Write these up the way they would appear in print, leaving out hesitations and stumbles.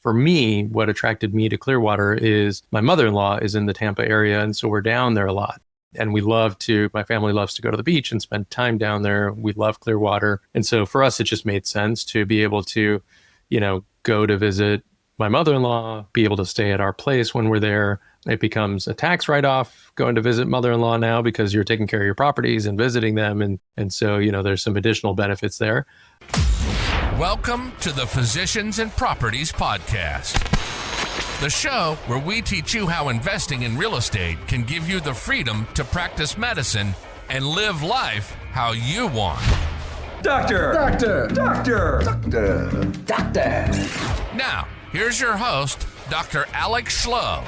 For me, what attracted me to Clearwater is my mother-in-law is in the Tampa area. And so we're down there a lot. And my family loves to go to the beach and spend time down there. We love Clearwater. And so for us, it just made sense to be able to, go to visit my mother-in-law, be able to stay at our place when we're there. It becomes a tax write-off going to visit mother-in-law now because you're taking care of your properties and visiting them. And so, there's some additional benefits there. Welcome to the Physicians and Properties Podcast, the show where we teach you how investing in real estate can give you the freedom to practice medicine and live life how you want. Doctor! Doctor! Doctor! Doctor! Doctor! Now, here's your host, Dr. Alex Schloe.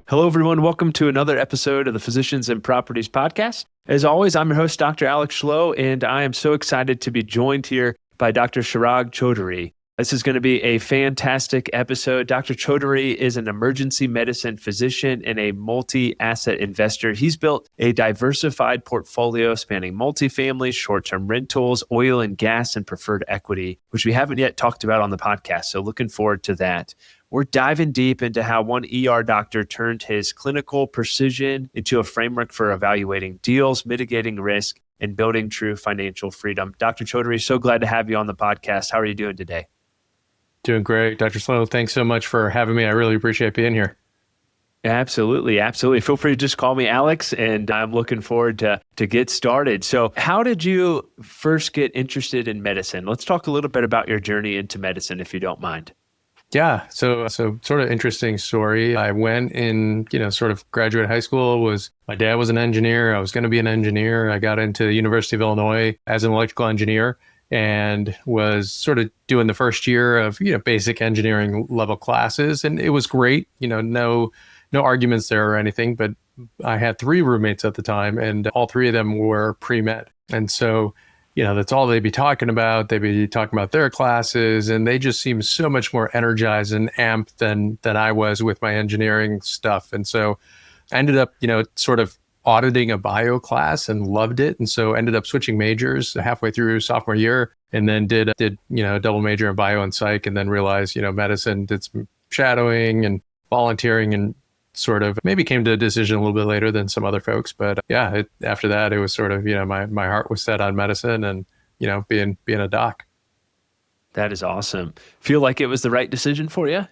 Hello, everyone. Welcome to another episode of the Physicians and Properties Podcast. As always, I'm your host, Dr. Alex Schloe, and I am so excited to be joined here by Dr. Chirag Chaudhari. This is going to be a fantastic episode. Dr. Chaudhari is an emergency medicine physician and a multi-asset investor. He's built a diversified portfolio spanning multifamily, short-term rentals, oil and gas, and preferred equity, which we haven't yet talked about on the podcast. So looking forward to that. We're diving deep into how one ER doctor turned his clinical precision into a framework for evaluating deals, mitigating risk, and building true financial freedom. Dr. Chaudhari, so glad to have you on the podcast. How are you doing today? Doing great, Dr. Schloe. Thanks so much for having me. I really appreciate being here. Absolutely. Absolutely. Feel free to just call me Alex, and I'm looking forward to get started. So how did you first get interested in medicine? Let's talk a little bit about your journey into medicine, if you don't mind. Yeah. So sort of interesting story. I went in, sort of graduate high school. My dad was an engineer. I was going to be an engineer. I got into the University of Illinois as an electrical engineer and was sort of doing the first year of, basic engineering level classes. And it was great, no arguments there or anything, but I had 3 roommates at the time and all 3 of them were pre-med. And so, that's all they'd be talking about. They'd be talking about their classes and they just seemed so much more energized and amped than I was with my engineering stuff. And so I ended up, sort of auditing a bio class and loved it. And so ended up switching majors halfway through sophomore year and then did a double major in bio and psych and then realized, medicine, did some shadowing and volunteering and sort of maybe came to a decision a little bit later than some other folks. But after that, it was sort of, my heart was set on medicine and, being a doc. That is awesome. Feel like it was the right decision for you?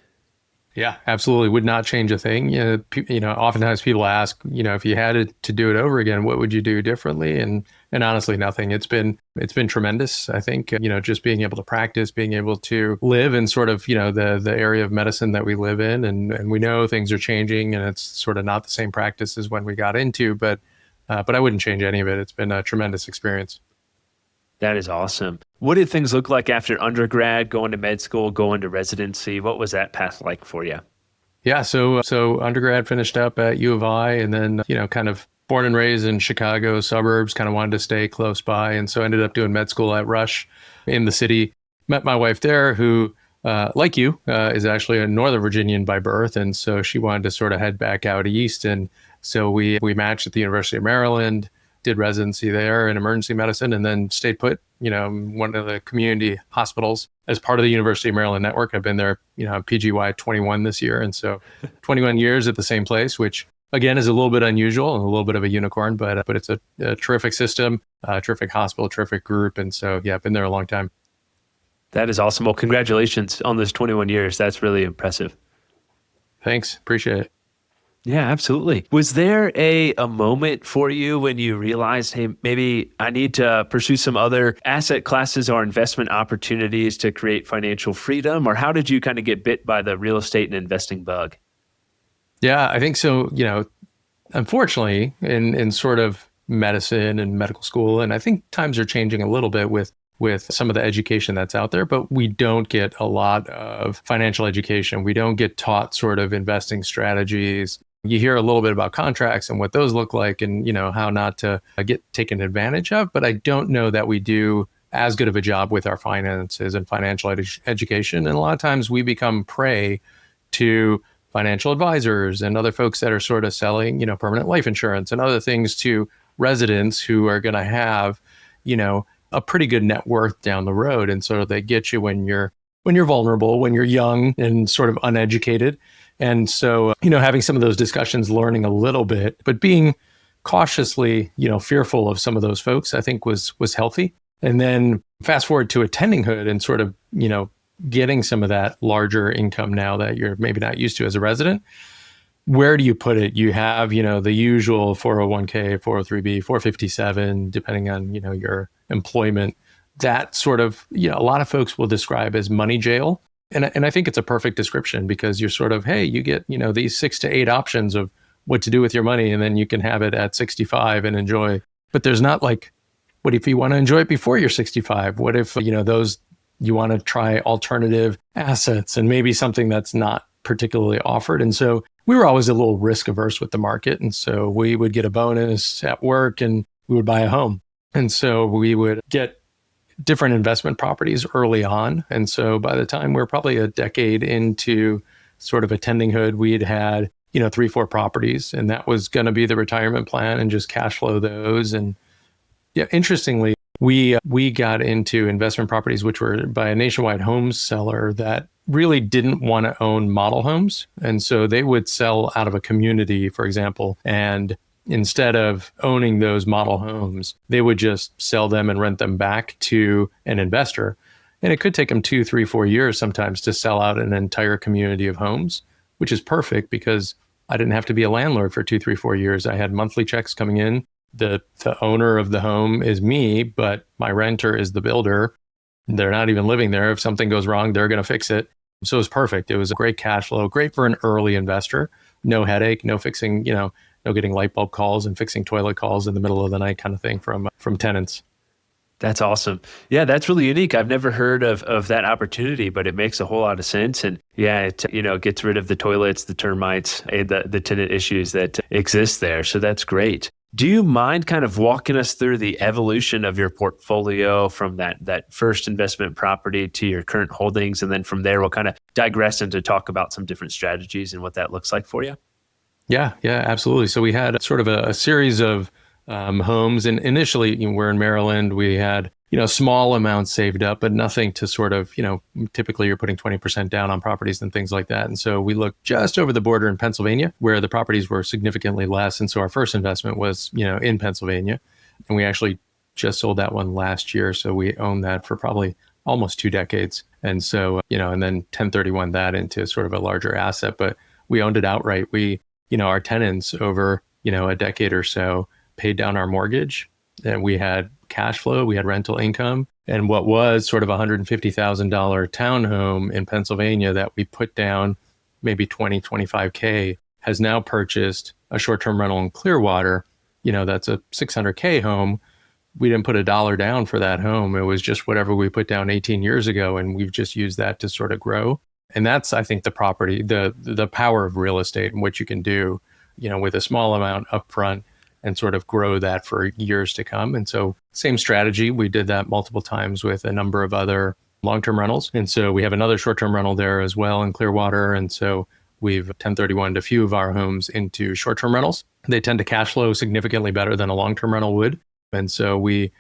Yeah, absolutely. Would not change a thing. Oftentimes people ask, if you had to do it over again, what would you do differently? And honestly, nothing. It's been tremendous. I think, just being able to practice, being able to live in sort of, the area of medicine that we live in. And we know things are changing and it's sort of not the same practice as when we got into, but I wouldn't change any of it. It's been a tremendous experience. That is awesome. What did things look like after undergrad, going to med school, going to residency? What was that path like for you? Yeah, so undergrad finished up at U of I and then, kind of born and raised in Chicago suburbs, kind of wanted to stay close by. And so ended up doing med school at Rush in the city. Met my wife there who, like you, is actually a Northern Virginian by birth. And so she wanted to sort of head back out east. And so we matched at the University of Maryland, did residency there in emergency medicine, and then stayed put, one of the community hospitals as part of the University of Maryland network. I've been there, PGY 21 this year. And so 21 years at the same place, which again is a little bit unusual and a little bit of a unicorn, but it's a terrific system, terrific hospital, terrific group. And so, yeah, I've been there a long time. That is awesome. Well, congratulations on those 21 years. That's really impressive. Thanks. Appreciate it. Yeah, absolutely. Was there a moment for you when you realized, hey, maybe I need to pursue some other asset classes or investment opportunities to create financial freedom? Or how did you kind of get bit by the real estate and investing bug? Yeah, I think so. Unfortunately, in sort of medicine and medical school, and I think times are changing a little bit with some of the education that's out there, but we don't get a lot of financial education. We don't get taught sort of investing strategies. You hear a little bit about contracts and what those look like and, how not to get taken advantage of. But I don't know that we do as good of a job with our finances and financial education. And a lot of times we become prey to financial advisors and other folks that are sort of selling, permanent life insurance and other things to residents who are going to have, a pretty good net worth down the road. And so they get you when you're vulnerable, when you're young and sort of uneducated. And so, having some of those discussions, learning a little bit, but being cautiously, fearful of some of those folks, I think was healthy. And then fast forward to attending hood and sort of, getting some of that larger income now that you're maybe not used to as a resident. Where do you put it? You have, the usual 401k, 403b, 457, depending on, your employment. That sort of, a lot of folks will describe as money jail. And I think it's a perfect description because you're sort of, hey, you get, these 6 to 8 options of what to do with your money, and then you can have it at 65 and enjoy. But there's not like, what if you want to enjoy it before you're 65? What if, those you want to try alternative assets and maybe something that's not particularly offered? And so we were always a little risk averse with the market. And so we would get a bonus at work and we would buy a home. And so we would get different investment properties early on. And so by the time we're probably a decade into sort of attending hood, we'd had, 3-4 properties, and that was going to be the retirement plan and just cash flow those. And yeah, interestingly, we got into investment properties, which were by a nationwide home seller that really didn't want to own model homes. And so they would sell out of a community, for example, and instead of owning those model homes, they would just sell them and rent them back to an investor. And it could take them 2, 3, 4 years sometimes to sell out an entire community of homes, which is perfect because I didn't have to be a landlord for 2, 3, 4 years. I had monthly checks coming in. The owner of the home is me, but my renter is the builder. They're not even living there. If something goes wrong, they're going to fix it. So it was perfect. It was a great cash flow, great for an early investor. No headache, no fixing, no getting light bulb calls and fixing toilet calls in the middle of the night kind of thing from tenants. That's awesome. Yeah, that's really unique. I've never heard of that opportunity, but it makes a whole lot of sense. And yeah, it gets rid of the toilets, the termites, the tenant issues that exist there. So that's great. Do you mind kind of walking us through the evolution of your portfolio from that first investment property to your current holdings? And then from there, we'll kind of digress into talk about some different strategies and what that looks like for you. Yeah, absolutely. So we had sort of a series of homes. And initially, we're in Maryland. We had, small amounts saved up, but nothing to sort of, typically you're putting 20% down on properties and things like that. And so we looked just over the border in Pennsylvania where the properties were significantly less. And so our first investment was, in Pennsylvania. And we actually just sold that one last year. So we owned that for probably almost 2 decades. And so, and then 1031 that into sort of a larger asset, but we owned it outright. We, our tenants over, a decade or so paid down our mortgage, and we had cash flow, we had rental income, and what was sort of a $150,000 townhome in Pennsylvania that we put down maybe 20, 25K has now purchased a short-term rental in Clearwater. That's a $600K home. We didn't put $1 down for that home. It was just whatever we put down 18 years ago, and we've just used that to sort of grow. And that's, I think, the property, the power of real estate and what you can do, with a small amount upfront and sort of grow that for years to come. And so same strategy. We did that multiple times with a number of other long-term rentals. And so we have another short-term rental there as well in Clearwater. And so we've 1031'd a few of our homes into short-term rentals. They tend to cash flow significantly better than a long-term rental would. And so we,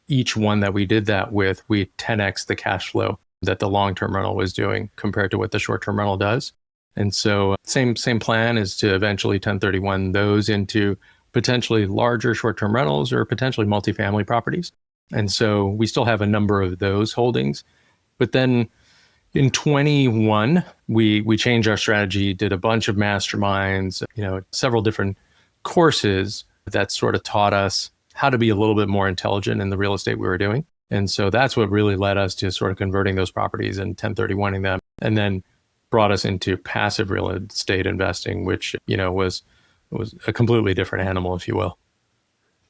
each one that we did that with, we 10x the cash flow that the long-term rental was doing compared to what the short-term rental does. And so same plan is to eventually 1031 those into potentially larger short-term rentals or potentially multifamily properties. And so we still have a number of those holdings. But then in 21, we changed our strategy, did a bunch of masterminds, several different courses that sort of taught us how to be a little bit more intelligent in the real estate we were doing. And so that's what really led us to sort of converting those properties and 1031ing them, and then brought us into passive real estate investing, which, was a completely different animal, if you will.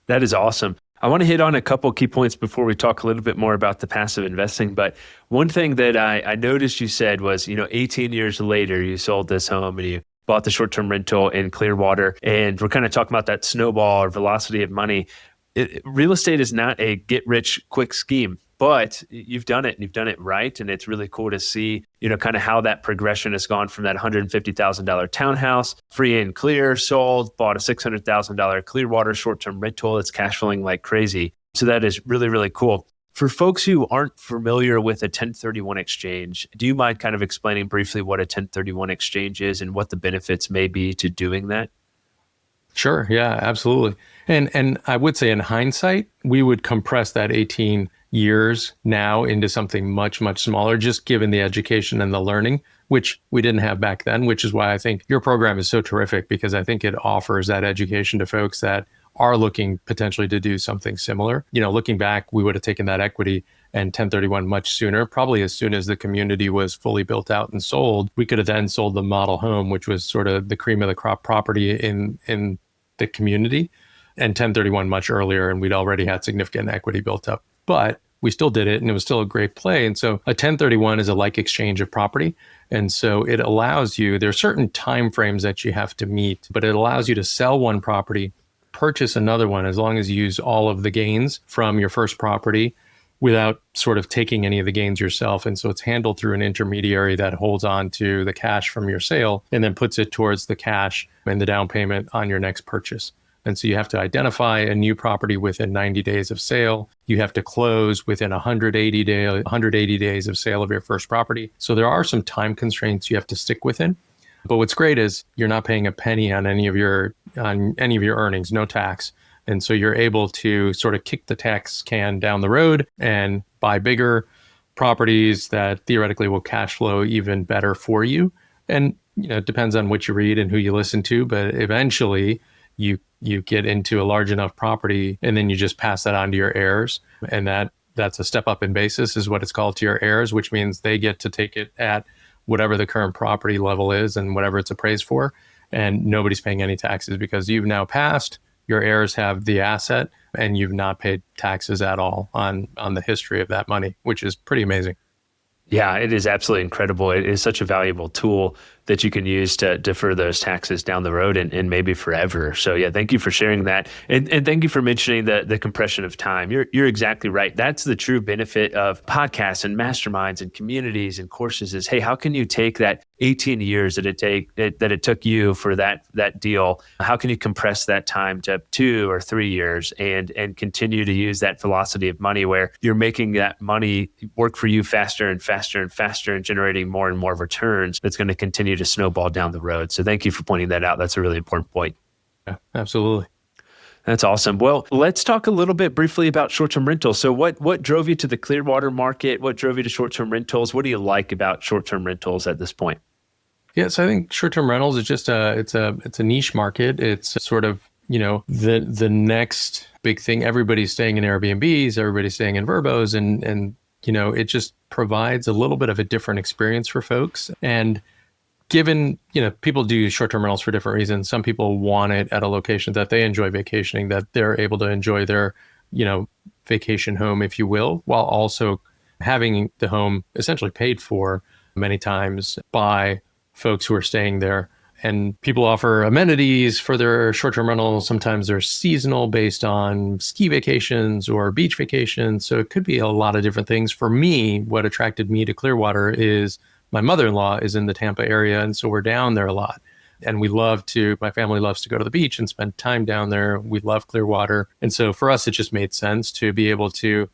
That is awesome. I want to hit on a couple key points before we talk a little bit more about the passive investing. But one thing that I noticed you said was, 18 years later, you sold this home and you bought the short-term rental in Clearwater. And we're kind of talking about that snowball or velocity of money. Real estate is not a get-rich-quick scheme, but you've done it and you've done it right. And it's really cool to see, kind of how that progression has gone from that $150,000 townhouse, free and clear, sold, bought a $600,000 Clearwater short-term rental. It's cash flowing like crazy. So that is really, really cool. For folks who aren't familiar with a 1031 exchange, do you mind kind of explaining briefly what a 1031 exchange is and what the benefits may be to doing that? Sure. Yeah, absolutely. And I would say in hindsight, we would compress that 18 years now into something much, much smaller, just given the education and the learning, which we didn't have back then, which is why I think your program is so terrific, because I think it offers that education to folks that are looking potentially to do something similar. Looking back, we would have taken that equity and 1031 much sooner, probably as soon as the community was fully built out and sold. We could have then sold the model home, which was sort of the cream of the crop property in the community, and 1031 much earlier, and we'd already had significant equity built up. But we still did it, and it was still a great play. And so a 1031 is a like exchange of property. And so it allows you, there are certain timeframes that you have to meet, but it allows you to sell one property, purchase another one, as long as you use all of the gains from your first property without sort of taking any of the gains yourself. And so it's handled through an intermediary that holds on to the cash from your sale and then puts it towards the cash and the down payment on your next purchase. And so you have to identify a new property within 90 days of sale. You have to close within 180 days of sale of your first property. So there are some time constraints you have to stick within. But what's great is you're not paying a penny on any of your earnings, no tax. And so you're able to sort of kick the tax can down the road and buy bigger properties that theoretically will cash flow even better for you. And it depends on what you read and who you listen to, but eventually you get into a large enough property and then you just pass that on to your heirs. And that's a step up in basis is what it's called, to your heirs, which means they get to take it at whatever the current property level is and whatever it's appraised for. And nobody's paying any taxes because you've now passed. Your heirs have the asset and you've not paid taxes at all on the history of that money, which is pretty amazing. Yeah, it is absolutely incredible. It is such a valuable tool that you can use to defer those taxes down the road and maybe forever. So yeah, thank you for sharing that. And thank you for mentioning the compression of time. You're exactly right. That's the true benefit of podcasts and masterminds and communities and courses is, hey, how can you take that 18 years that it took you for that deal? How can you compress that time to 2 or 3 years and continue to use that velocity of money where you're making that money work for you faster and faster and faster and generating more and more returns that's going to continue to snowball down the road. So thank you for pointing that out. That's a really important point. Yeah, absolutely. That's awesome. Well, let's talk a little bit briefly about short-term rentals. So what drove you to the Clearwater market? What drove you to short-term rentals? What do you like about short-term rentals at this point? Yeah, so I think short-term rentals is just it's a niche market. It's sort of, the next big thing. Everybody's staying in Airbnbs, everybody's staying in Verbos, and it just provides a little bit of a different experience for folks. And given, people do short-term rentals for different reasons. Some people want it at a location that they enjoy vacationing, that they're able to enjoy their, vacation home, if you will, while also having the home essentially paid for many times by folks who are staying there. And people offer amenities for their short-term rentals. Sometimes they're seasonal based on ski vacations or beach vacations. So it could be a lot of different things. For me, what attracted me to Clearwater is my mother-in-law is in the Tampa area. And so we're down there a lot. And my family loves to go to the beach and spend time down there. We love Clearwater. And so for us, it just made sense to be able to,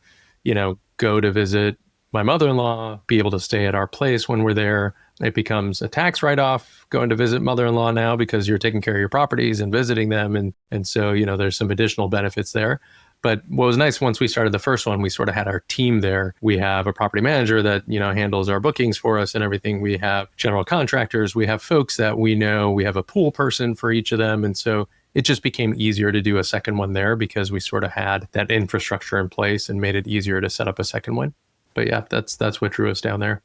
go to visit my mother-in-law, be able to stay at our place when we're there. It becomes a tax write-off going to visit mother-in-law now because you're taking care of your properties and visiting them. And so, there's some additional benefits there. But what was nice, once we started the first one, we sort of had our team there. We have a property manager that, handles our bookings for us and everything. We have general contractors. We have folks that we know. We have a pool person for each of them. And so it just became easier to do a second one there because we sort of had that infrastructure in place and made it easier to set up a second one. But yeah, that's what drew us down there.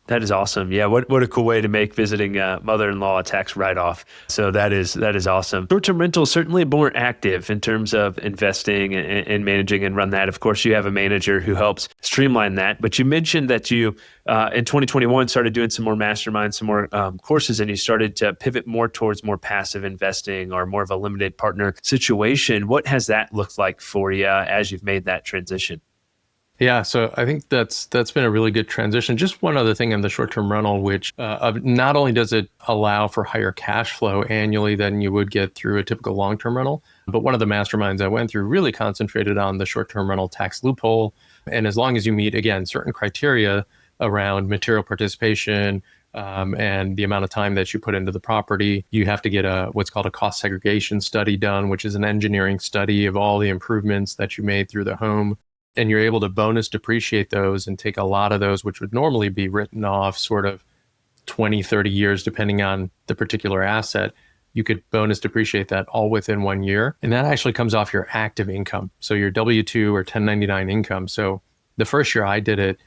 That is awesome. Yeah, what a cool way to make visiting mother-in-law a tax write-off. So that is awesome. Short-term rental is certainly more active in terms of investing and managing and run that. Of course, you have a manager who helps streamline that. But you mentioned that you, in 2021, started doing some more masterminds, some more courses, and you started to pivot more towards more passive investing or more of a limited partner situation. What has that looked like for you as you've made that transition? Yeah, so I think that's been a really good transition. Just one other thing on the short-term rental, which not only does it allow for higher cash flow annually than you would get through a typical long-term rental, but one of the masterminds I went through really concentrated on the short-term rental tax loophole. And as long as you meet, again, certain criteria around material participation, and the amount of time that you put into the property, you have to get what's called a cost segregation study done, which is an engineering study of all the improvements that you made through the home. And you're able to bonus depreciate those and take a lot of those, which would normally be written off sort of 20, 30 years, depending on the particular asset. You could bonus depreciate that all within 1 year. And that actually comes off your active income. So your W-2 or 1099 income. So the first year I did it,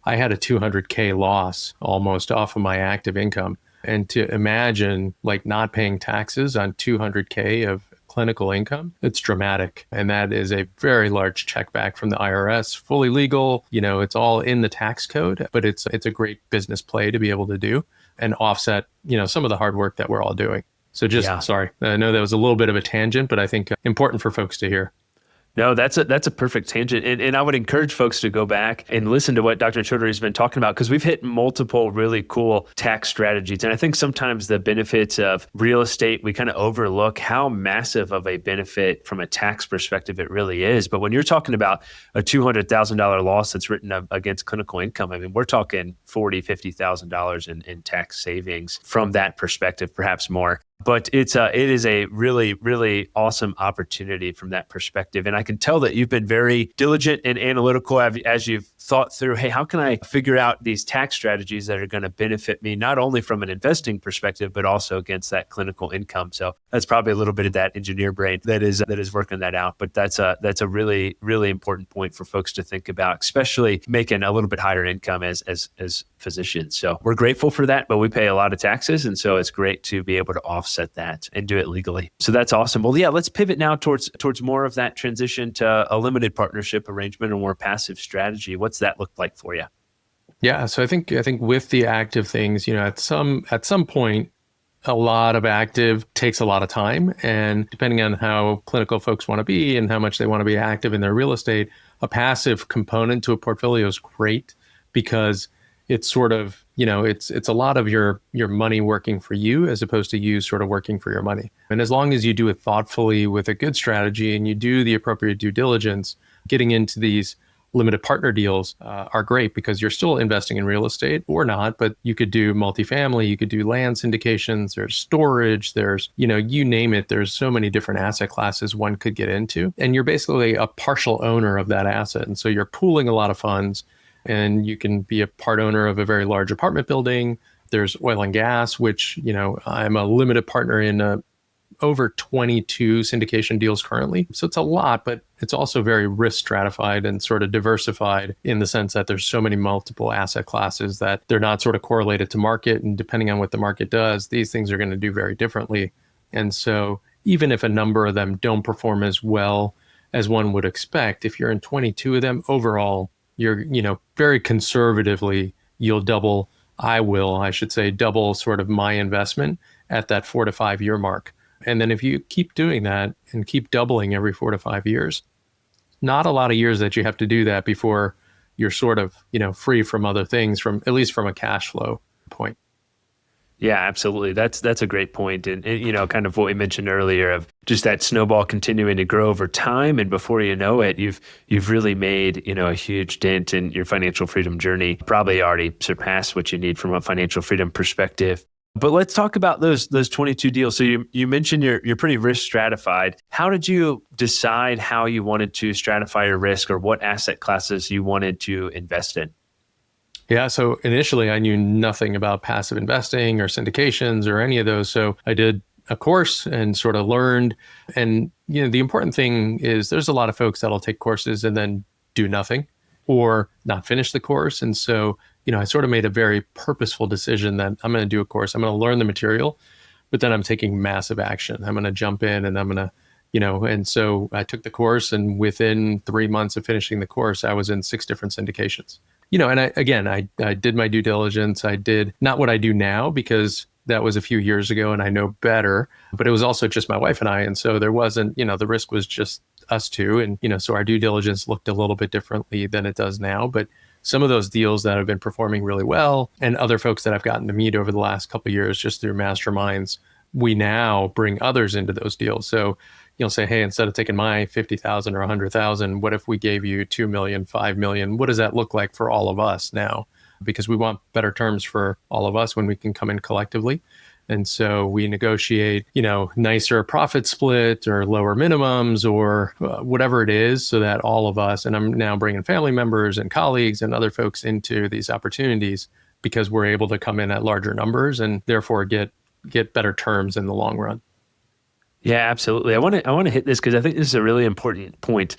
I had a $200K loss almost off of my active income. And to imagine like not paying taxes on $200K of clinical income, it's dramatic. And that is a very large check back from the IRS, fully legal. It's all in the tax code, but it's a great business play to be able to do and offset, some of the hard work that we're all doing. So sorry, I know that was a little bit of a tangent, but I think important for folks to hear. No, that's a perfect tangent. And I would encourage folks to go back and listen to what Dr. Chaudhari has been talking about, because we've hit multiple really cool tax strategies. And I think sometimes the benefits of real estate, we kind of overlook how massive of a benefit from a tax perspective it really is. But when you're talking about a $200,000 loss that's written up against clinical income, I mean, we're talking $40,000, $50,000 in tax savings from that perspective, perhaps more. But it is a really, really awesome opportunity from that perspective. And I can tell that you've been very diligent and analytical as you've thought through, hey, how can I figure out these tax strategies that are going to benefit me, not only from an investing perspective, but also against that clinical income. So that's probably a little bit of that engineer brain that is working that out. But that's a really, really important point for folks to think about, especially making a little bit higher income as physicians. So we're grateful for that, but we pay a lot of taxes. And so it's great to be able to offset that and do it legally. So that's awesome. Well, yeah, let's pivot now towards more of that transition to a limited partnership arrangement or more passive strategy. What's that look like for you? Yeah, so I think with the active things, at some point, a lot of active takes a lot of time, and depending on how clinical folks want to be and how much they want to be active in their real estate, a passive component to a portfolio is great because it's sort of, it's a lot of your money working for you as opposed to you sort of working for your money. And as long as you do it thoughtfully with a good strategy and you do the appropriate due diligence, getting into these limited partner deals are great because you're still investing in real estate or not, but you could do multifamily, you could do land syndications, there's storage, there's, you name it, there's so many different asset classes one could get into. And you're basically a partial owner of that asset. And so you're pooling a lot of funds, and you can be a part owner of a very large apartment building. There's oil and gas, which, I'm a limited partner in over 22 syndication deals currently. So it's a lot, but it's also very risk stratified and sort of diversified in the sense that there's so many multiple asset classes that they're not sort of correlated to market. And depending on what the market does, these things are going to do very differently. And so even if a number of them don't perform as well as one would expect, if you're in 22 of them overall, you're, very conservatively, you'll double sort of my investment at that 4 to 5 year mark. And then if you keep doing that and keep doubling every 4 to 5 years, not a lot of years that you have to do that before you're sort of, free from other things, at least from a cash flow point. Yeah, absolutely. That's a great point. And kind of what we mentioned earlier of just that snowball continuing to grow over time. And before you know it, you've really made, a huge dent in your financial freedom journey, probably already surpassed what you need from a financial freedom perspective. But let's talk about those 22 deals. So you mentioned you're pretty risk stratified. How did you decide how you wanted to stratify your risk or what asset classes you wanted to invest in? Yeah, so initially I knew nothing about passive investing or syndications or any of those. So I did a course and sort of learned. And the important thing is there's a lot of folks that'll take courses and then do nothing or not finish the course. And so I sort of made a very purposeful decision that I'm going to do a course. I'm going to learn the material, but then I'm taking massive action. I'm going to jump in and I'm going to, and so I took the course, and within 3 months of finishing the course, I was in 6 different syndications. And I did my due diligence. I did not what I do now because that was a few years ago and I know better, but it was also just my wife and I. And so there wasn't, the risk was just us too. And, so our due diligence looked a little bit differently than it does now. But some of those deals that have been performing really well and other folks that I've gotten to meet over the last couple of years just through masterminds, we now bring others into those deals. So you'll say, hey, instead of taking my 50,000 or 100,000, what if we gave you 2 million, 5 million? What does that look like for all of us now? Because we want better terms for all of us when we can come in collectively. And so we negotiate, nicer profit split or lower minimums or whatever it is so that all of us, and I'm now bringing family members and colleagues and other folks into these opportunities because we're able to come in at larger numbers and therefore get better terms in the long run. Yeah, absolutely. I want to hit this because I think this is a really important point.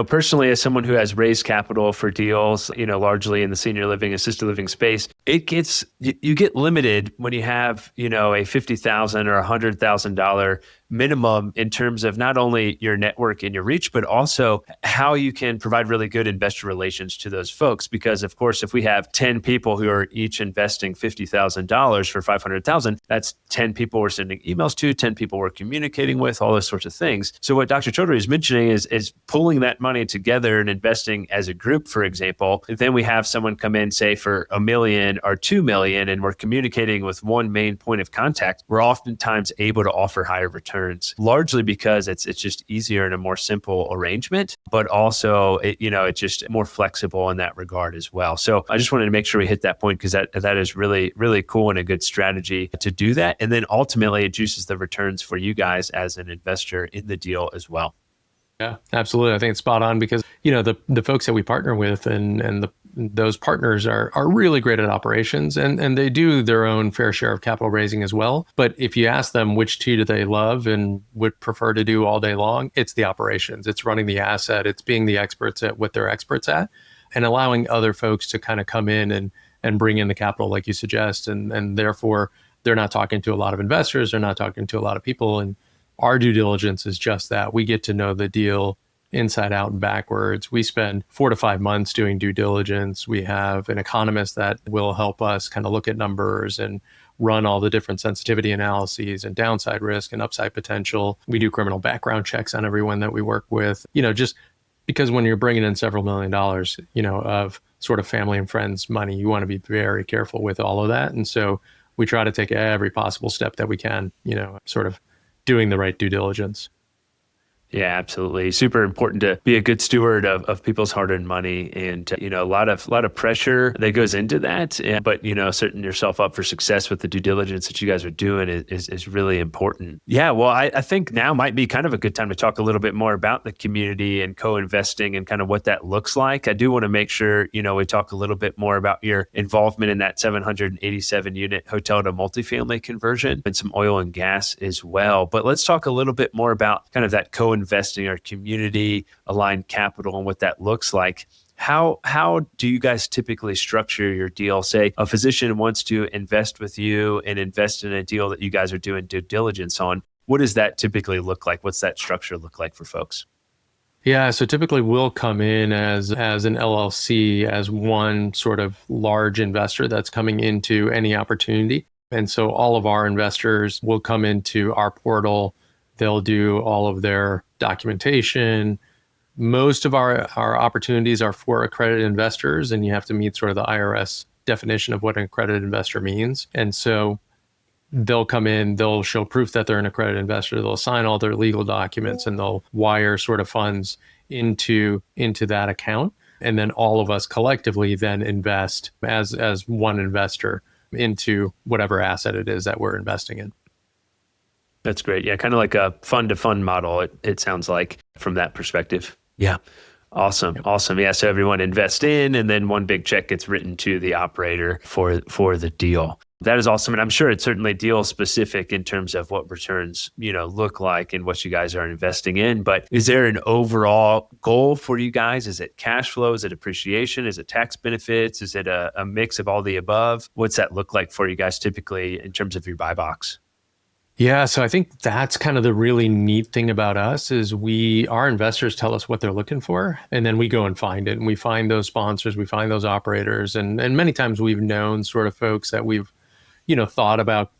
Personally, as someone who has raised capital for deals, largely in the senior living, assisted living space, you get limited when you have, a $50,000 or $100,000 minimum in terms of not only your network and your reach, but also how you can provide really good investor relations to those folks. Because of course, if we have 10 people who are each investing $50,000 for $500,000, that's 10 people we're sending emails to, 10 people we're communicating with, all those sorts of things. So what Dr. Chaudhari is mentioning is pulling that money together and investing as a group, for example. And then we have someone come in, say for $1 million or $2 million, and we're communicating with one main point of contact. We're oftentimes able to offer higher returns, largely because it's just easier and a more simple arrangement, but also it's just more flexible in that regard as well. So I just wanted to make sure we hit that point because that is really, really cool and a good strategy to do that. And then ultimately it juices the returns for you guys as an investor in the deal as well. Yeah, absolutely. I think it's spot on because, the folks that we partner with and those partners are really great at operations and they do their own fair share of capital raising as well. But if you ask them which tea do they love and would prefer to do all day long, it's the operations. It's running the asset. It's being the experts at what they're experts at and allowing other folks to kind of come in and bring in the capital like you suggest. And therefore, they're not talking to a lot of investors. They're not talking to a lot of people. And our due diligence is just that. We get to know the deal inside out and backwards. We spend 4 to 5 months doing due diligence. We have an economist that will help us kind of look at numbers and run all the different sensitivity analyses and downside risk and upside potential. We do criminal background checks on everyone that we work with, just because when you're bringing in several $1 million, of sort of family and friends money, you want to be very careful with all of that. And so we try to take every possible step that we can, sort of doing the right due diligence. Yeah, absolutely. Super important to be a good steward of people's hard-earned money, and a lot of pressure that goes into that. But setting yourself up for success with the due diligence that you guys are doing is really important. Yeah, well, I think now might be kind of a good time to talk a little bit more about the community and co-investing and kind of what that looks like. I do want to make sure we talk a little bit more about your involvement in that 787 unit hotel to multifamily conversion and some oil and gas as well. But let's talk a little bit more about kind of that co-investing or community aligned capital and what that looks like. How do you guys typically structure your deal? Say a physician wants to invest with you and invest in a deal that you guys are doing due diligence on. What does that typically look like? What's that structure look like for folks? Yeah, so typically we'll come in as an LLC, as one sort of large investor that's coming into any opportunity. And so all of our investors will come into our portal. They'll do all of their documentation. Most of our opportunities are for accredited investors, and you have to meet sort of the IRS definition of what an accredited investor means. And so they'll come in, they'll show proof that they're an accredited investor, they'll sign all their legal documents, and they'll wire sort of funds into that account. And then all of us collectively then invest as one investor into whatever asset it is that we're investing in. That's great. Yeah, kind of like a fund-to-fund model, it sounds like, from that perspective. Yeah. Awesome. Yep. Awesome. Yeah. So everyone invests in, and then one big check gets written to the operator for the deal. That is awesome. And I'm sure it's certainly deal specific in terms of what returns, look like and what you guys are investing in. But is there an overall goal for you guys? Is it cash flow? Is it appreciation? Is it tax benefits? Is it a mix of all the above? What's that look like for you guys typically in terms of your buy box? Yeah, so I think that's kind of the really neat thing about us is our investors tell us what they're looking for, and then we go and find it. And we find those sponsors, we find those operators. And many times we've known sort of folks that we've, thought about,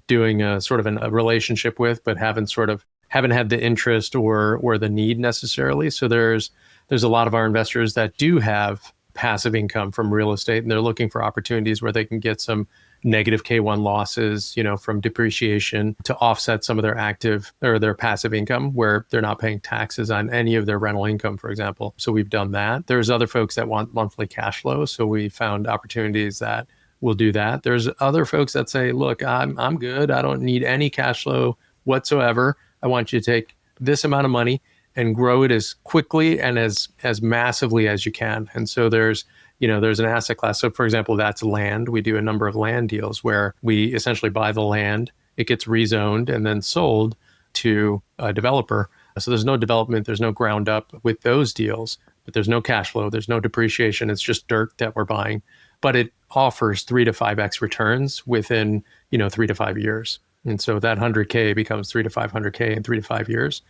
doing a sort of a relationship with, but haven't sort of haven't had the interest or the need necessarily. So there's a lot of our investors that do have passive income from real estate, and they're looking for opportunities where they can get some negative K1 losses, from depreciation to offset some of their active or their passive income where they're not paying taxes on any of their rental income, for example. So we've done that. There's other folks that want monthly cash flow. So we found opportunities that will do that. There's other folks that say, look, I'm good. I don't need any cash flow whatsoever. I want you to take this amount of money and grow it as quickly and as massively as you can. And so there's an asset class. So for example, that's land. We do a number of land deals where we essentially buy the land, it gets rezoned and then sold to a developer. So there's no development, there's no ground up with those deals, but there's no cash flow, there's no depreciation. It's just dirt that we're buying, but it offers 3 to 5x returns within, 3 to 5 years. And so that 100K becomes 3 to 500K in 3 to 5 years.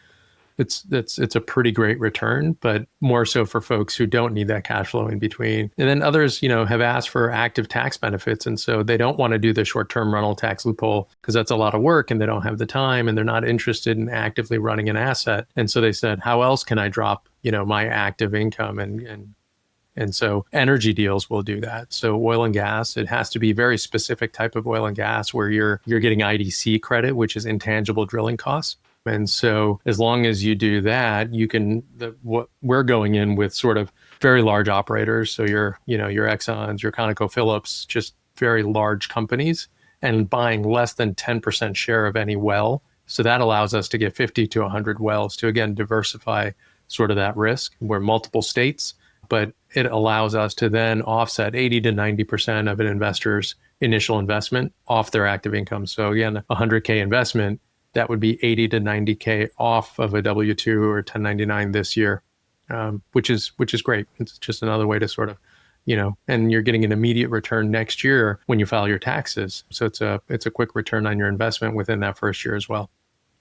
It's a pretty great return, but more so for folks who don't need that cash flow in between. And then others, have asked for active tax benefits. And so they don't want to do the short-term rental tax loophole because that's a lot of work and they don't have the time and they're not interested in actively running an asset. And so they said, how else can I drop, my active income? And so energy deals will do that. So oil and gas, it has to be a very specific type of oil and gas where you're getting IDC credit, which is intangible drilling costs. And so as long as you do that, what we're going in with sort of very large operators. So your Exxons, your ConocoPhillips, just very large companies and buying less than 10% share of any well. So that allows us to get 50 to 100 wells to, again, diversify sort of that risk. We're multiple states, but it allows us to then offset 80 to 90% of an investor's initial investment off their active income. So again, a 100K investment, that would be 80 to 90K off of a W-2 or 1099 this year, which is great. It's just another way to sort of, and you're getting an immediate return next year when you file your taxes. So it's a quick return on your investment within that first year as well.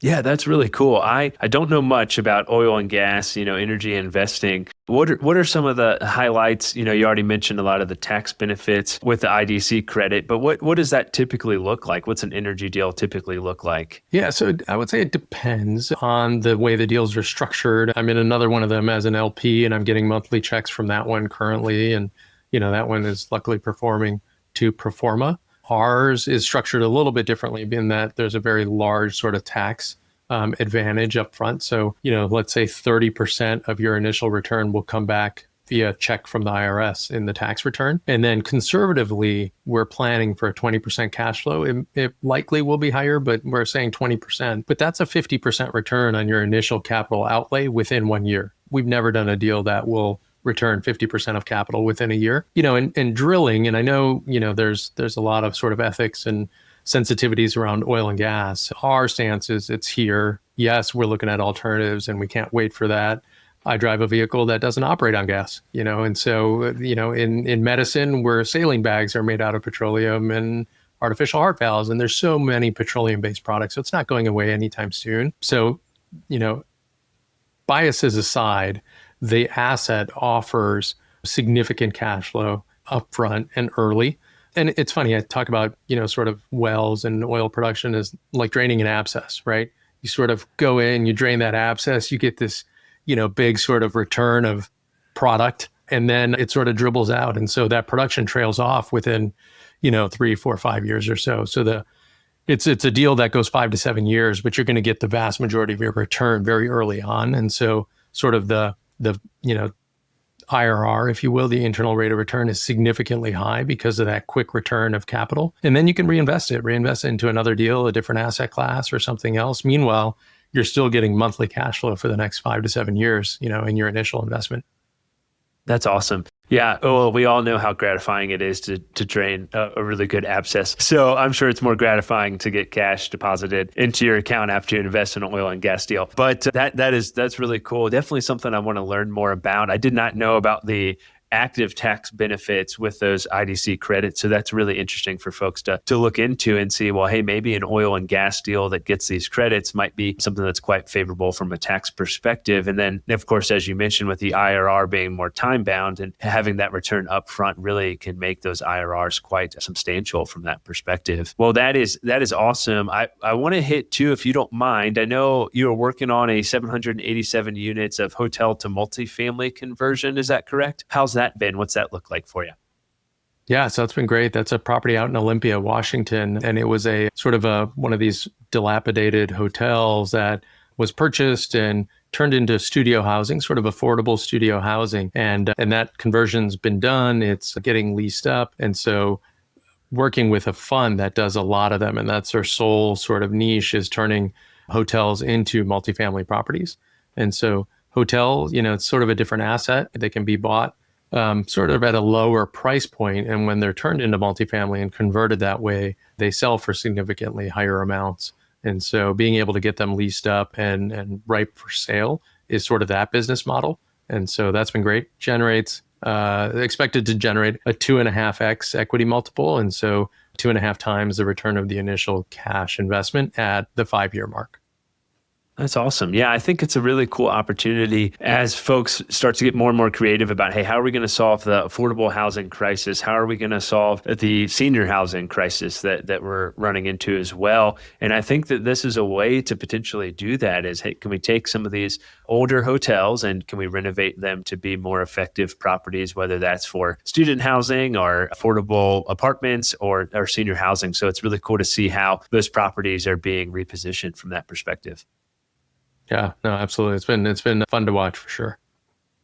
Yeah, that's really cool. I don't know much about oil and gas, energy investing. What are some of the highlights? You already mentioned a lot of the tax benefits with the IDC credit, but what does that typically look like? What's an energy deal typically look like? Yeah, so I would say it depends on the way the deals are structured. I'm in another one of them as an LP, and I'm getting monthly checks from that one currently, and that one is luckily performing to pro forma. Ours is structured a little bit differently in that there's a very large sort of tax advantage up front. So, let's say 30% of your initial return will come back via check from the IRS in the tax return. And then conservatively, we're planning for a 20% cash flow. It likely will be higher, but we're saying 20%. But that's a 50% return on your initial capital outlay within 1 year. We've never done a deal that will return 50% of capital within a year. And drilling, and I know, there's a lot of sort of ethics and sensitivities around oil and gas. Our stance is it's here. Yes, we're looking at alternatives and we can't wait for that. I drive a vehicle that doesn't operate on gas, and so, in medicine, where saline bags are made out of petroleum and artificial heart valves, and there's so many petroleum-based products, so it's not going away anytime soon. So, biases aside, the asset offers significant cash flow upfront and early. And it's funny, I talk about, sort of wells and oil production as like draining an abscess, right? You sort of go in, you drain that abscess, you get this, big sort of return of product, and then it sort of dribbles out. And so that production trails off within, 3, 4, 5 years or so. So it's a deal that goes 5 to 7 years, but you're going to get the vast majority of your return very early on. And so sort of the IRR, if you will, the internal rate of return is significantly high because of that quick return of capital. And then you can reinvest it into another deal, a different asset class or something else. Meanwhile, you're still getting monthly cash flow for the next 5 to 7 years, in your initial investment. That's awesome. Yeah. Well, we all know how gratifying it is to drain a really good abscess. So I'm sure it's more gratifying to get cash deposited into your account after you invest in an oil and gas deal. But that's really cool. Definitely something I want to learn more about. I did not know about the active tax benefits with those IDC credits. So that's really interesting for folks to look into and see, well, hey, maybe an oil and gas deal that gets these credits might be something that's quite favorable from a tax perspective. And then, of course, as you mentioned, with the IRR being more time bound and having that return upfront really can make those IRRs quite substantial from that perspective. Well, that is awesome. I want to hit too, if you don't mind. I know you are working on a 787 units of hotel to multifamily conversion. Is that correct? How's that been? What's that look like for you? Yeah, so it's been great. That's a property out in Olympia, Washington. And it was a sort of one of these dilapidated hotels that was purchased and turned into studio housing, sort of affordable studio housing. And that conversion's been done. It's getting leased up. And so working with a fund that does a lot of them, and that's their sole sort of niche, is turning hotels into multifamily properties. And so hotel, it's sort of a different asset. They can be bought sort of at a lower price point. And when they're turned into multifamily and converted that way, they sell for significantly higher amounts. And so being able to get them leased up and ripe for sale is sort of that business model. And so that's been great. Generates, expected to generate a 2.5x equity multiple. And so 2.5 times the return of the initial cash investment at the 5-year mark. That's awesome. Yeah, I think it's a really cool opportunity as folks start to get more and more creative about, hey, how are we going to solve the affordable housing crisis? How are we going to solve the senior housing crisis that we're running into as well? And I think that this is a way to potentially do that is, hey, can we take some of these older hotels and can we renovate them to be more effective properties, whether that's for student housing or affordable apartments or senior housing? So it's really cool to see how those properties are being repositioned from that perspective. Yeah, no, absolutely. It's been fun to watch for sure.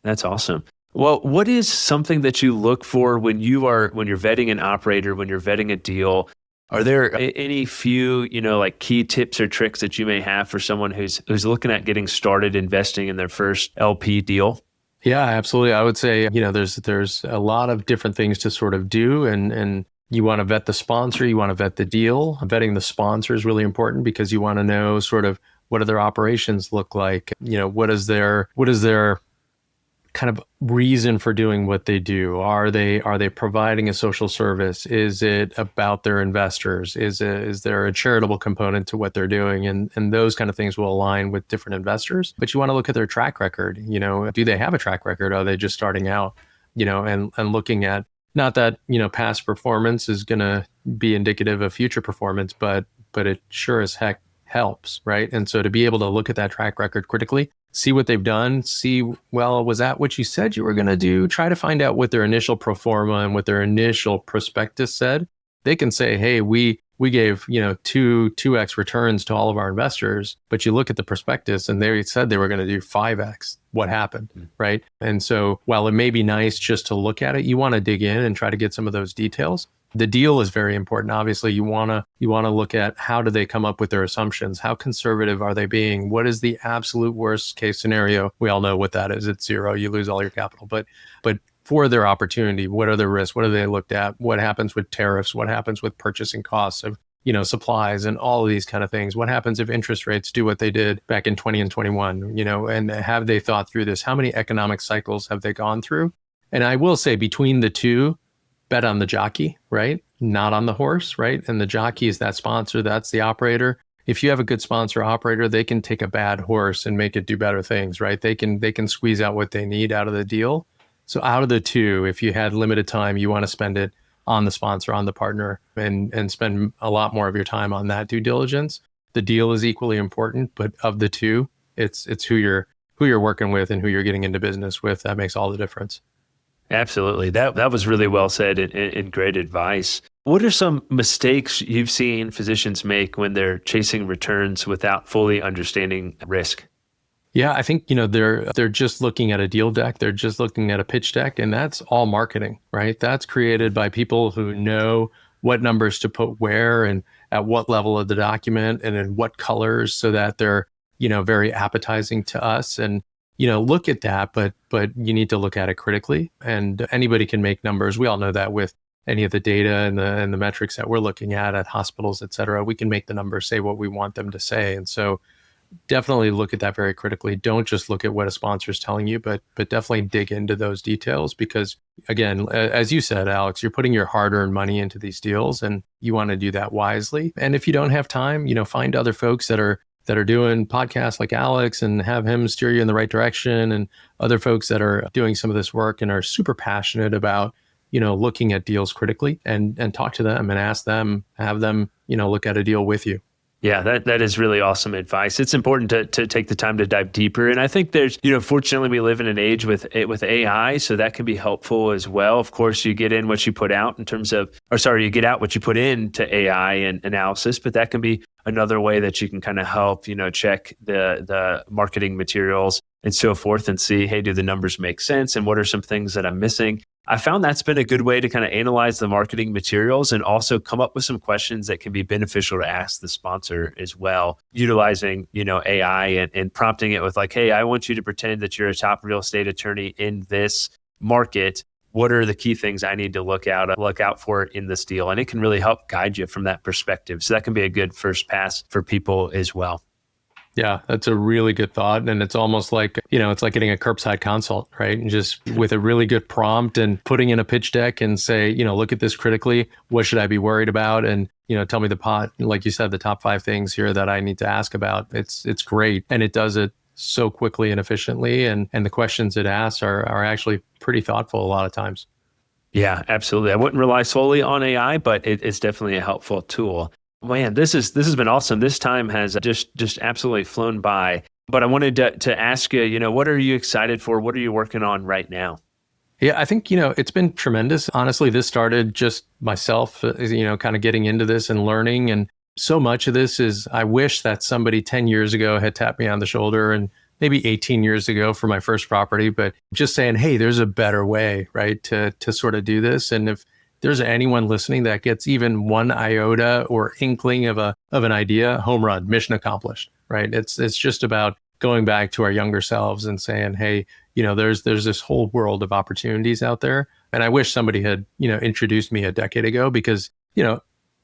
That's awesome. Well, what is something that you look for when you're vetting an operator, when you're vetting a deal? Are there any few, like key tips or tricks that you may have for someone who's looking at getting started investing in their first LP deal? Yeah, absolutely. I would say, there's a lot of different things to sort of do, and you want to vet the sponsor, you want to vet the deal. Vetting the sponsor is really important because you want to know sort of what do their operations look like? What is their kind of reason for doing what they do? Are they providing a social service? Is it about their investors? Is there a charitable component to what they're doing? And those kind of things will align with different investors. But you want to look at their track record. Do they have a track record? Are they just starting out? And looking at, not that past performance is going to be indicative of future performance, but it sure as heck helps, right? And so to be able to look at that track record critically, see what they've done, see, well, was that what you said you were going to do? Try to find out what their initial pro forma and what their initial prospectus said. They can say, hey, we gave 2x returns to all of our investors, but you look at the prospectus and they said they were going to do 5x. What happened, right? And so while it may be nice just to look at it, you want to dig in and try to get some of those details. The deal is very important. Obviously, you want to look at how do they come up with their assumptions? How conservative are they being? What is the absolute worst case scenario? We all know what that is. It's zero. You lose all your capital. But for their opportunity, what are the risks? What have they looked at? What happens with tariffs? What happens with purchasing costs of supplies and all of these kind of things? What happens if interest rates do what they did back in 20 and 21? And have they thought through this? How many economic cycles have they gone through? And I will say between the two, bet on the jockey, right? Not on the horse, right? And the jockey is that sponsor, that's the operator. If you have a good sponsor operator, they can take a bad horse and make it do better things, right? They can squeeze out what they need out of the deal. So out of the two, if you had limited time, you want to spend it on the sponsor, on the partner, and spend a lot more of your time on that due diligence. The deal is equally important, but of the two, it's who you're working with and who you're getting into business with. That makes all the difference. Absolutely. That was really well said and great advice. What are some mistakes you've seen physicians make when they're chasing returns without fully understanding risk? Yeah, I think, they're just looking at a deal deck. They're just looking at a pitch deck, and that's all marketing, right? That's created by people who know what numbers to put where and at what level of the document and in what colors so that they're, very appetizing to us. And look at that, but you need to look at it critically. And anybody can make numbers. We all know that with any of the data and the metrics that we're looking at hospitals, et cetera. We can make the numbers say what we want them to say. And so definitely look at that very critically. Don't just look at what a sponsor is telling you, but definitely dig into those details because, again, as you said, Alex, you're putting your hard-earned money into these deals and you want to do that wisely. And if you don't have time, find other folks that are doing podcasts like Alex and have him steer you in the right direction, and other folks that are doing some of this work and are super passionate about, looking at deals critically, and talk to them and ask them, have them, look at a deal with you. Yeah, that is really awesome advice. It's important to take the time to dive deeper. And I think there's, fortunately we live in an age with AI, so that can be helpful as well. Of course, you get in what you put out you get out what you put into AI and analysis, but that can be another way that you can kind of help, check the marketing materials and so forth and see, hey, do the numbers make sense? And what are some things that I'm missing? I found that's been a good way to kind of analyze the marketing materials and also come up with some questions that can be beneficial to ask the sponsor as well, utilizing, AI and prompting it with like, hey, I want you to pretend that you're a top real estate attorney in this market. What are the key things I need to look out for in this deal? And it can really help guide you from that perspective. So that can be a good first pass for people as well. Yeah, that's a really good thought. And it's almost like, it's like getting a curbside consult, right? And just with a really good prompt and putting in a pitch deck and say, look at this critically. What should I be worried about? And, tell me like you said, the top 5 things here that I need to ask about. It's great. And it does it so quickly and efficiently. And the questions it asks are actually pretty thoughtful a lot of times. Yeah, absolutely. I wouldn't rely solely on AI, but it's definitely a helpful tool. Man, this has been awesome. This time has just absolutely flown by. But I wanted to ask you, what are you excited for? What are you working on right now? Yeah, I think, it's been tremendous. Honestly, this started just myself, kind of getting into this and learning. And so much of this is, I wish that somebody 10 years ago had tapped me on the shoulder, and maybe 18 years ago for my first property, but just saying, hey, there's a better way, right, to sort of do this. And if there's anyone listening that gets even one iota or inkling of an idea, home run, mission accomplished, right? It's just about going back to our younger selves and saying, hey, there's this whole world of opportunities out there. And I wish somebody had, introduced me a decade ago because,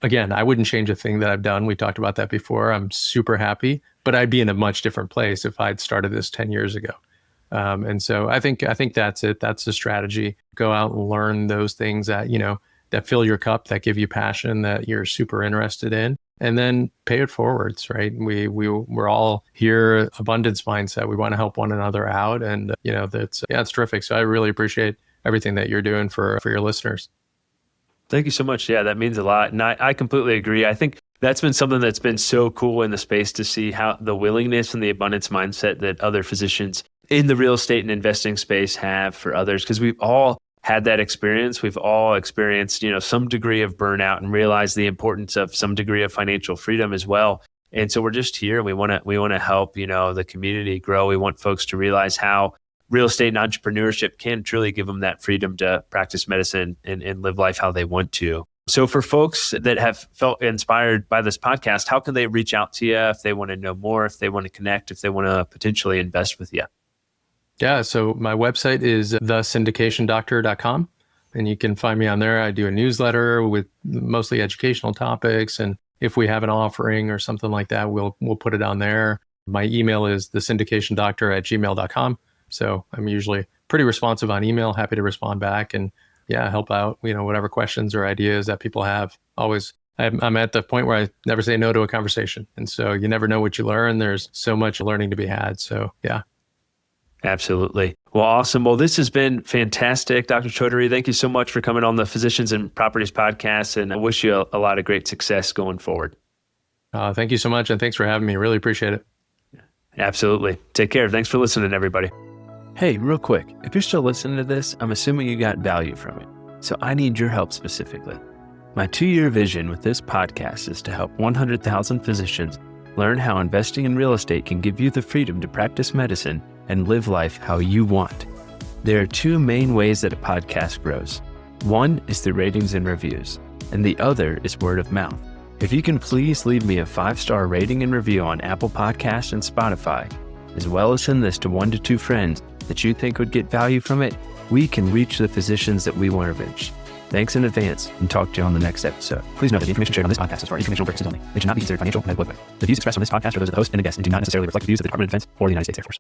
again, I wouldn't change a thing that I've done. We talked about that before. I'm super happy, but I'd be in a much different place if I'd started this 10 years ago. And so I think that's it. That's the strategy. Go out and learn those things that, that fill your cup, that give you passion, that you're super interested in, and then pay it forwards, right? We're all here, abundance mindset. We want to help one another out. And, it's terrific. So I really appreciate everything that you're doing for your listeners. Thank you so much. Yeah, that means a lot. And I completely agree. I think that's been something that's been so cool in the space to see how the willingness and the abundance mindset that other physicians in the real estate and investing space have for others, because we've all had that experience. We've all experienced, some degree of burnout and realized the importance of some degree of financial freedom as well. And so we're just here. We want to help, the community grow. We want folks to realize how real estate and entrepreneurship can truly give them that freedom to practice medicine and live life how they want to. So for folks that have felt inspired by this podcast, how can they reach out to you if they want to know more, if they want to connect, if they want to potentially invest with you? Yeah, so my website is thesyndicationdoctor.com, and you can find me on there. I do a newsletter with mostly educational topics, and if we have an offering or something like that, we'll put it on there. My email is thesyndicationdoctor@gmail.com. So I'm usually pretty responsive on email, happy to respond back and help out, whatever questions or ideas that people have. Always, I'm at the point where I never say no to a conversation. And so you never know what you learn. There's so much learning to be had. So yeah. Absolutely. Well, awesome. Well, this has been fantastic. Dr. Chaudhari, thank you so much for coming on the Physicians and Properties podcast, and I wish you a lot of great success going forward. Thank you so much, and thanks for having me. Really appreciate it. Absolutely. Take care. Thanks for listening, everybody. Hey, real quick, if you're still listening to this, I'm assuming you got value from it. So I need your help specifically. My 2-year vision with this podcast is to help 100,000 physicians learn how investing in real estate can give you the freedom to practice medicine and live life how you want. There are 2 main ways that a podcast grows. One is through ratings and reviews, and the other is word of mouth. If you can please leave me a 5-star rating and review on Apple Podcasts and Spotify, as well as send this to 1 to 2 friends that you think would get value from it, we can reach the physicians that we want to reach. Thanks in advance, and talk to you on the next episode. Please note that the information shared on this podcast is for informational purposes only. It should not be considered financial or medical advice. The views expressed on this podcast are those of the host and the guest and do not necessarily reflect the views of the Department of Defense or the United States Air Force.